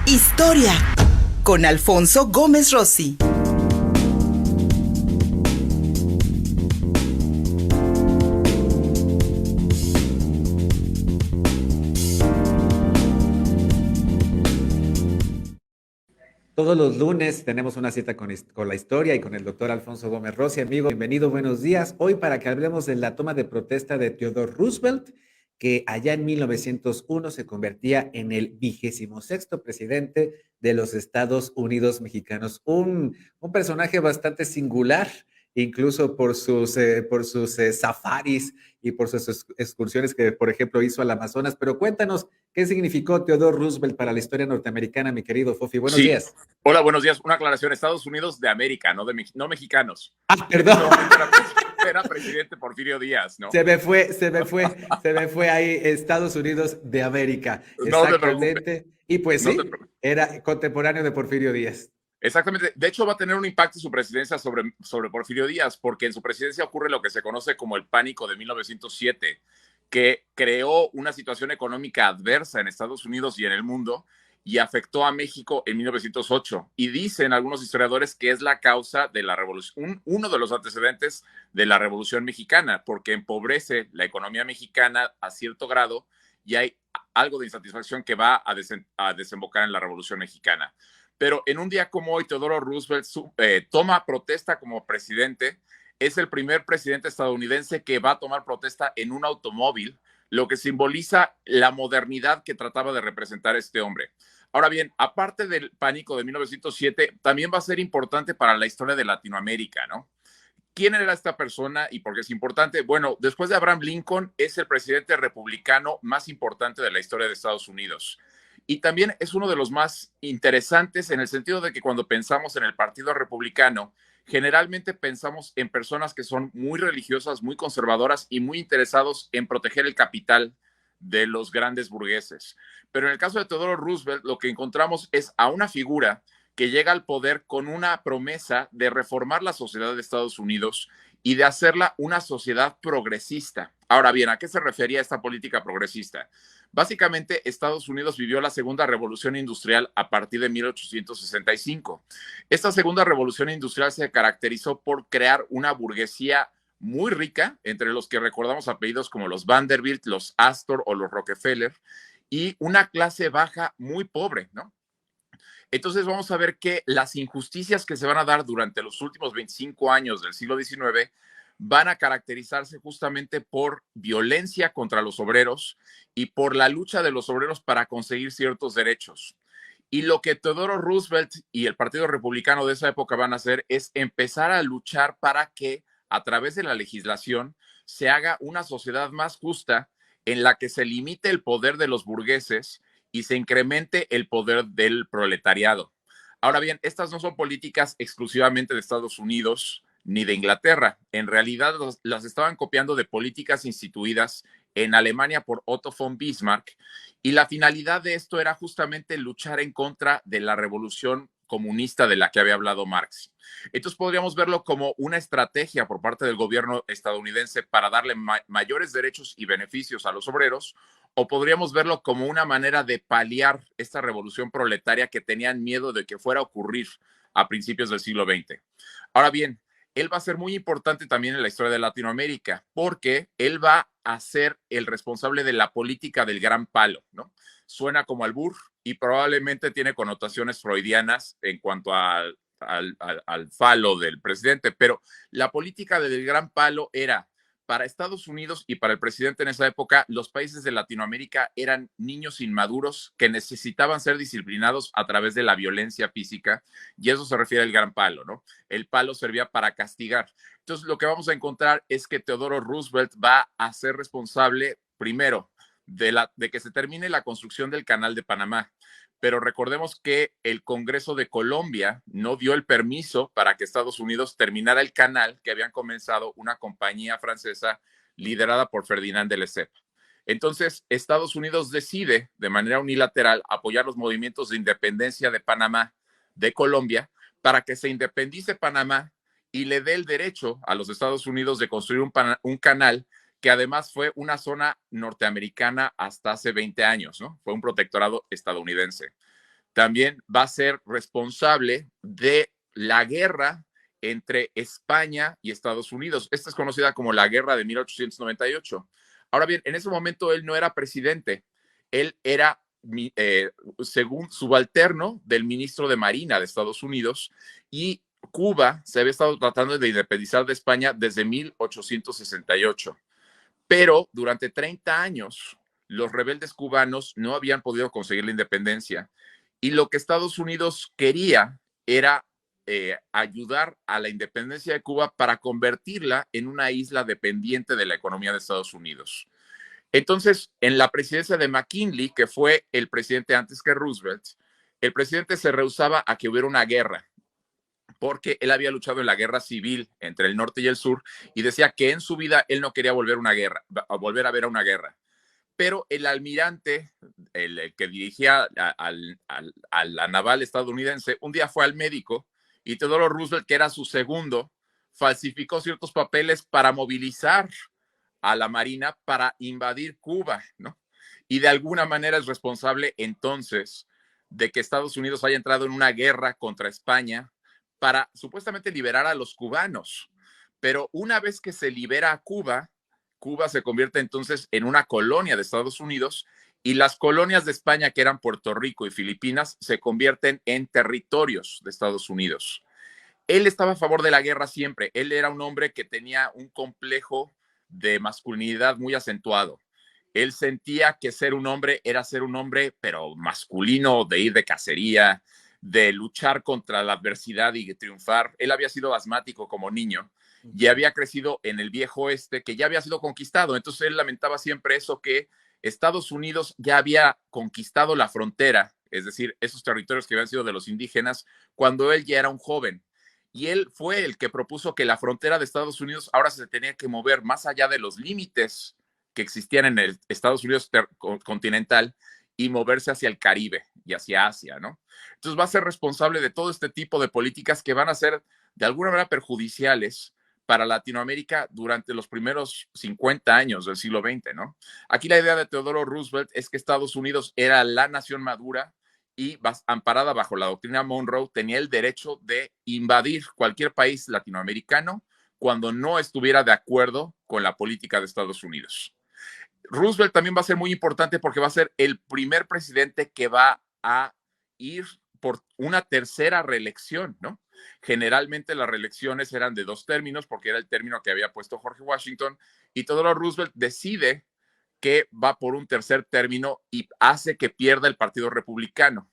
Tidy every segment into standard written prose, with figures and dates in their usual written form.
Historia con Alfonso Gómez Rossi. Todos los lunes tenemos una cita con la historia y con el doctor Alfonso Gómez Rossi. Amigo, bienvenido, buenos días. Hoy para que hablemos de la toma de protesta de Theodore Roosevelt, que allá en 1901 se convertía en el 26º presidente de los Estados Unidos mexicanos. Un personaje bastante singular, incluso por sus safaris y por sus excursiones que, por ejemplo, hizo al Amazonas. Pero cuéntanos, ¿qué significó Theodore Roosevelt para la historia norteamericana, mi querido Fofi? Buenos Sí. días. Hola, buenos días. Una aclaración. Estados Unidos de América, no mexicanos. Ah, En perdón. ese momento era presidente Porfirio Díaz, ¿no? Se me fue ahí Estados Unidos de América. No te preocupes, Exactamente. Y pues no te sí, preocupes. era contemporáneo de Porfirio Díaz. Exactamente. De hecho, va a tener un impacto su presidencia sobre Porfirio Díaz, porque en su presidencia ocurre lo que se conoce como el pánico de 1907, que creó una situación económica adversa en Estados Unidos y en el mundo y afectó a México en 1908. Y dicen algunos historiadores que es la causa de la revolución, uno de los antecedentes de la Revolución Mexicana, porque empobrece la economía mexicana a cierto grado y hay algo de insatisfacción que va a desembocar en la Revolución Mexicana. Pero en un día como hoy, Theodore Roosevelt toma protesta como presidente. Es el primer presidente estadounidense que va a tomar protesta en un automóvil, lo que simboliza la modernidad que trataba de representar este hombre. Ahora bien, aparte del pánico de 1907, también va a ser importante para la historia de Latinoamérica, ¿no? ¿Quién era esta persona y por qué es importante? Bueno, después de Abraham Lincoln, es el presidente republicano más importante de la historia de Estados Unidos. Y también es uno de los más interesantes en el sentido de que cuando pensamos en el Partido Republicano, generalmente pensamos en personas que son muy religiosas, muy conservadoras y muy interesados en proteger el capital de los grandes burgueses. Pero en el caso de Theodore Roosevelt, lo que encontramos es a una figura que llega al poder con una promesa de reformar la sociedad de Estados Unidos y de hacerla una sociedad progresista. Ahora bien, ¿a qué se refería esta política progresista? Básicamente, Estados Unidos vivió la segunda revolución industrial a partir de 1865. Esta segunda revolución industrial se caracterizó por crear una burguesía muy rica, entre los que recordamos apellidos como los Vanderbilt, los Astor o los Rockefeller, y una clase baja muy pobre, ¿no? Entonces vamos a ver que las injusticias que se van a dar durante los últimos 25 años del siglo XIX van a caracterizarse justamente por violencia contra los obreros y por la lucha de los obreros para conseguir ciertos derechos. Y lo que Theodore Roosevelt y el Partido Republicano de esa época van a hacer es empezar a luchar para que a través de la legislación se haga una sociedad más justa en la que se limite el poder de los burgueses y se incremente el poder del proletariado. Ahora bien, estas no son políticas exclusivamente de Estados Unidos ni de Inglaterra. En realidad las estaban copiando de políticas instituidas en Alemania por Otto von Bismarck, y la finalidad de esto era justamente luchar en contra de la revolución comunista de la que había hablado Marx. Entonces podríamos verlo como una estrategia por parte del gobierno estadounidense para darle mayores derechos y beneficios a los obreros, o podríamos verlo como una manera de paliar esta revolución proletaria que tenían miedo de que fuera a ocurrir a principios del siglo XX. Ahora bien, él va a ser muy importante también en la historia de Latinoamérica, porque él va a ser el responsable de la política del gran palo, ¿no? Suena como albur y probablemente tiene connotaciones freudianas en cuanto al falo del presidente, pero la política del gran palo era para Estados Unidos y para el presidente en esa época. Los países de Latinoamérica eran niños inmaduros que necesitaban ser disciplinados a través de la violencia física, y eso se refiere al gran palo, ¿no? El palo servía para castigar. Entonces, lo que vamos a encontrar es que Theodore Roosevelt va a ser responsable, primero, de que se termine la construcción del Canal de Panamá. Pero recordemos que el Congreso de Colombia no dio el permiso para que Estados Unidos terminara el canal que habían comenzado una compañía francesa liderada por Ferdinand de Lesseps. Entonces, Estados Unidos decide de manera unilateral apoyar los movimientos de independencia de Panamá, de Colombia, para que se independice Panamá y le dé el derecho a los Estados Unidos de construir un canal que además fue una zona norteamericana hasta hace 20 años, ¿no? Fue un protectorado estadounidense. también va a ser responsable de la guerra entre España y Estados Unidos. Esta es conocida como la Guerra de 1898. Ahora bien, en ese momento él no era presidente, él era, según subalterno del ministro de Marina de Estados Unidos, y Cuba se había estado tratando de independizar de España desde 1868. Pero durante 30 años, los rebeldes cubanos no habían podido conseguir la independencia. Y lo que Estados Unidos quería era ayudar a la independencia de Cuba para convertirla en una isla dependiente de la economía de Estados Unidos. Entonces, en la presidencia de McKinley, que fue el presidente antes que Roosevelt, el presidente se rehusaba a que hubiera una guerra, porque él había luchado en la guerra civil entre el norte y el sur y decía que en su vida él no quería volver a ver una guerra. Pero el almirante, el que dirigía a la naval estadounidense, un día fue al médico y Theodore Roosevelt, que era su segundo, falsificó ciertos papeles para movilizar a la Marina para invadir Cuba, ¿no? Y de alguna manera es responsable entonces de que Estados Unidos haya entrado en una guerra contra España para supuestamente liberar a los cubanos. Pero una vez que se libera a Cuba, Cuba se convierte entonces en una colonia de Estados Unidos y las colonias de España, que eran Puerto Rico y Filipinas, se convierten en territorios de Estados Unidos. Él estaba a favor de la guerra siempre. Él era un hombre que tenía un complejo de masculinidad muy acentuado. Él sentía que ser un hombre era ser un hombre, pero masculino, de ir de cacería, de luchar contra la adversidad y de triunfar. Él había sido asmático como niño y había crecido en el viejo oeste, que ya había sido conquistado. Entonces él lamentaba siempre eso, que Estados Unidos ya había conquistado la frontera, es decir, esos territorios que habían sido de los indígenas, cuando él ya era un joven. Y él fue el que propuso que la frontera de Estados Unidos ahora se tenía que mover más allá de los límites que existían en el Estados Unidos continental y moverse hacia el Caribe y hacia Asia, ¿no? Entonces va a ser responsable de todo este tipo de políticas que van a ser de alguna manera perjudiciales para Latinoamérica durante los primeros 50 años del siglo XX, ¿no? Aquí la idea de Theodore Roosevelt es que Estados Unidos era la nación madura y amparada bajo la doctrina Monroe, tenía el derecho de invadir cualquier país latinoamericano cuando no estuviera de acuerdo con la política de Estados Unidos. Roosevelt también va a ser muy importante porque va a ser el primer presidente que va a ir por una tercera reelección, ¿no? Generalmente las reelecciones eran de 2 términos porque era el término que había puesto George Washington, y Theodore Roosevelt decide que va por un tercer término y hace que pierda el Partido Republicano.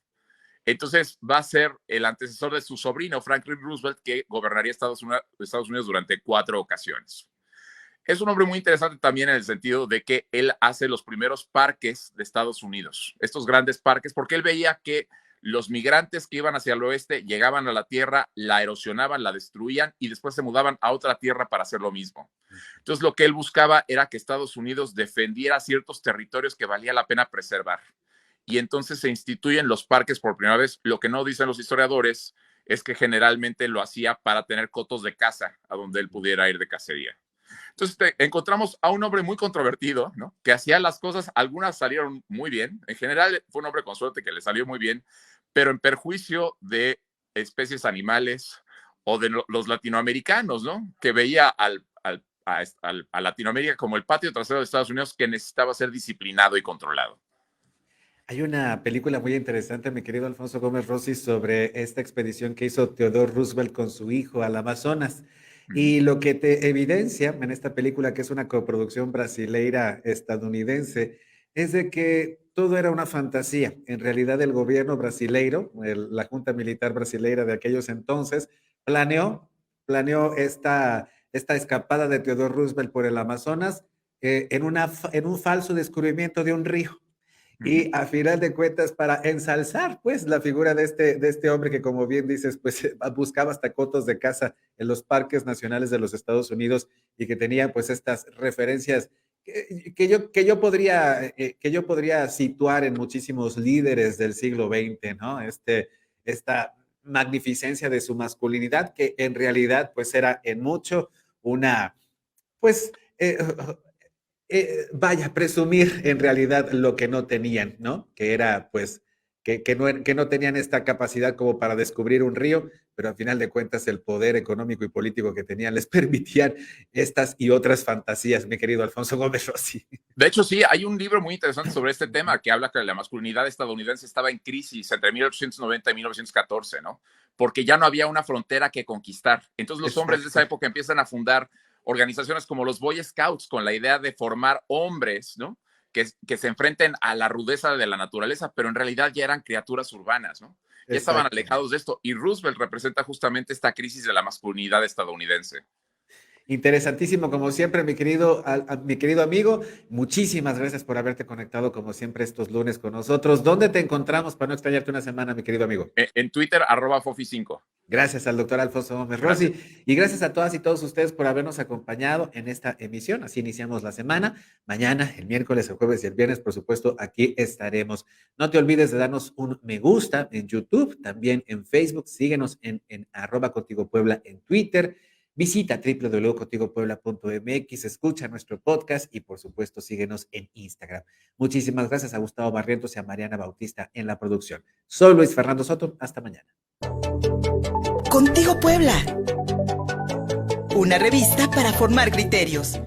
Entonces va a ser el antecesor de su sobrino, Franklin Roosevelt, que gobernaría Estados Unidos durante 4 ocasiones. Es un hombre muy interesante también en el sentido de que él hace los primeros parques de Estados Unidos, estos grandes parques, porque él veía que los migrantes que iban hacia el oeste llegaban a la tierra, la erosionaban, la destruían y después se mudaban a otra tierra para hacer lo mismo. Entonces lo que él buscaba era que Estados Unidos defendiera ciertos territorios que valía la pena preservar. Y entonces se instituyen los parques por primera vez. Lo que no dicen los historiadores es que generalmente lo hacía para tener cotos de caza a donde él pudiera ir de cacería. Entonces encontramos a un hombre muy controvertido, ¿no? Que hacía las cosas, algunas salieron muy bien, en general fue un hombre con suerte que le salió muy bien, pero en perjuicio de especies animales o de los latinoamericanos, ¿no? Que veía a Latinoamérica como el patio trasero de Estados Unidos, que necesitaba ser disciplinado y controlado. Hay una película muy interesante, mi querido Alfonso Gómez Rossi, sobre esta expedición que hizo Theodore Roosevelt con su hijo al Amazonas. Y lo que te evidencia en esta película, que es una coproducción brasileira-estadounidense, es de que todo era una fantasía. En realidad, el gobierno brasileiro, la Junta Militar Brasileira de aquellos entonces, planeó esta escapada de Theodore Roosevelt por el Amazonas en un falso descubrimiento de un río. Y a final de cuentas, para ensalzar pues la figura de este hombre que, como bien dices, pues buscaba hasta cotos de caza en los parques nacionales de los Estados Unidos y que tenía pues estas referencias que yo podría situar en muchísimos líderes del siglo XX, ¿no? Esta magnificencia de su masculinidad que en realidad pues era en mucho una, pues... vaya, presumir en realidad lo que no tenían, ¿no? Que era, pues, que no tenían esta capacidad como para descubrir un río, pero al final de cuentas el poder económico y político que tenían les permitían estas y otras fantasías, mi querido Alfonso Gómez Rossi. De hecho, sí, hay un libro muy interesante sobre este tema que habla que la masculinidad estadounidense estaba en crisis entre 1890 y 1914, ¿no? Porque ya no había una frontera que conquistar. Entonces los hombres de esa época empiezan a fundar organizaciones como los Boy Scouts con la idea de formar hombres, ¿no? Que se enfrenten a la rudeza de la naturaleza, pero en realidad ya eran criaturas urbanas, ¿no? Ya estaban alejados de esto. Y Roosevelt representa justamente esta crisis de la masculinidad estadounidense. Interesantísimo, como siempre, mi querido amigo. Muchísimas gracias por haberte conectado, como siempre, estos lunes con nosotros. ¿Dónde te encontramos para no extrañarte una semana, mi querido amigo? En Twitter, @Fofi5. Gracias al doctor Alfonso Gómez Rossi y gracias a todas y todos ustedes por habernos acompañado en esta emisión. Así iniciamos la semana. Mañana, el miércoles, el jueves y el viernes, por supuesto, aquí estaremos. No te olvides de darnos un me gusta en YouTube, también en Facebook. Síguenos en @ContigoPuebla en Twitter. Visita www.contigopuebla.mx, escucha nuestro podcast y, por supuesto, síguenos en Instagram. Muchísimas gracias a Gustavo Barrientos y a Mariana Bautista en la producción. Soy Luis Fernando Soto. Hasta mañana. Contigo Puebla. Una revista para formar criterios.